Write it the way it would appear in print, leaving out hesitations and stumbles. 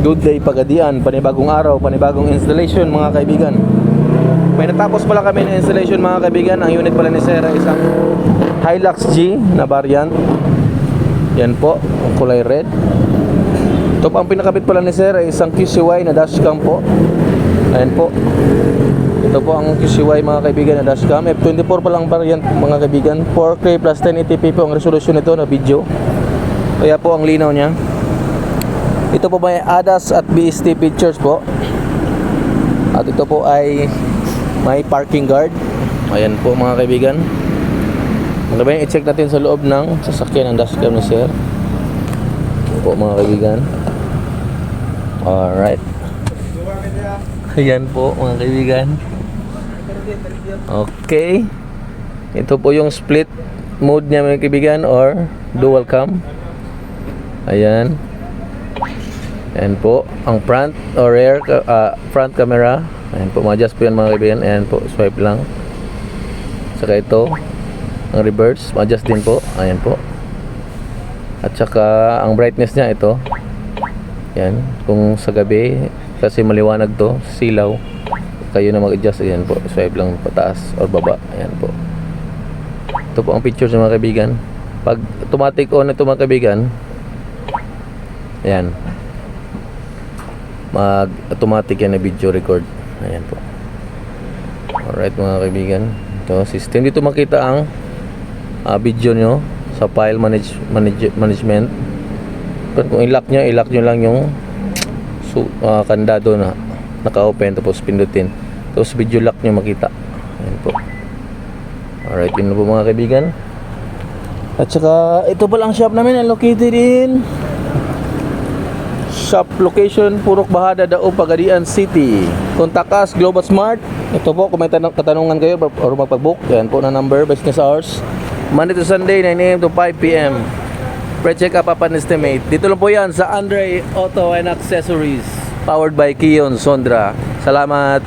Good day Pagadian, panibagong araw, panibagong installation mga kaibigan. May natapos pala kami ng installation mga kaibigan. Ang unit pala ni Sir ay isang Hilux G na variant. Yan po, ang kulay red. Ito po ang pinakabit pala ni Sir ay isang QCY na dashcam po. Ayan po. Ito po ang QCY mga kaibigan na dashcam. F24 pa lang variant mga kaibigan. 4K plus 1080p po ang resolution nito na video. Kaya po ang linaw niya. Ito po may ADAS at BST features po. At ito po ay may parking guard. Ayan po mga kaibigan. Magandang i-check natin sa loob ng sasakyan ng dashcam ni Sir. Ito po mga kaibigan. Alright. Ayan po mga kaibigan. Okay. Ito po yung split mode niya mga kaibigan or dual cam. Ayan. Ayan po ang front or rear front camera. Ayan po, ma-adjust po yan mga kaibigan. Ayan po, swipe lang. Saka ito ang reverse, ma-adjust din po. Ayan po. At saka ang brightness niya ito. Ayan, kung sa gabi kasi maliwanag to, silaw, kayo na mag-adjust. Ayan po, swipe lang pataas or baba. Ayan po. Ito po ang pictures ng mga kaibigan. Pag automatic on ito mga kaibigan, ayan, mag-automatic yan na video record. Ayan po. Alright mga kaibigan. Ito system. Dito makita ang video nyo sa file management. Kung i-lock nyo lang yung kandado na naka-open. Tapos pindutin. Tapos video lock nyo makita. Ayan po. Alright, yun na po mga kaibigan. At saka ito pa lang shop namin located in shop location Purok Bahada, Dao, Pagadian City. Contact us Global Smart. Ito po kung may katanungan kayo or magpag-book. Yan po na number, business hours Monday to Sunday 9 AM to 5 PM. Pre-check up and estimate. Dito lang po yan sa Andre Auto and Accessories, powered by Kion Sondra. Salamat.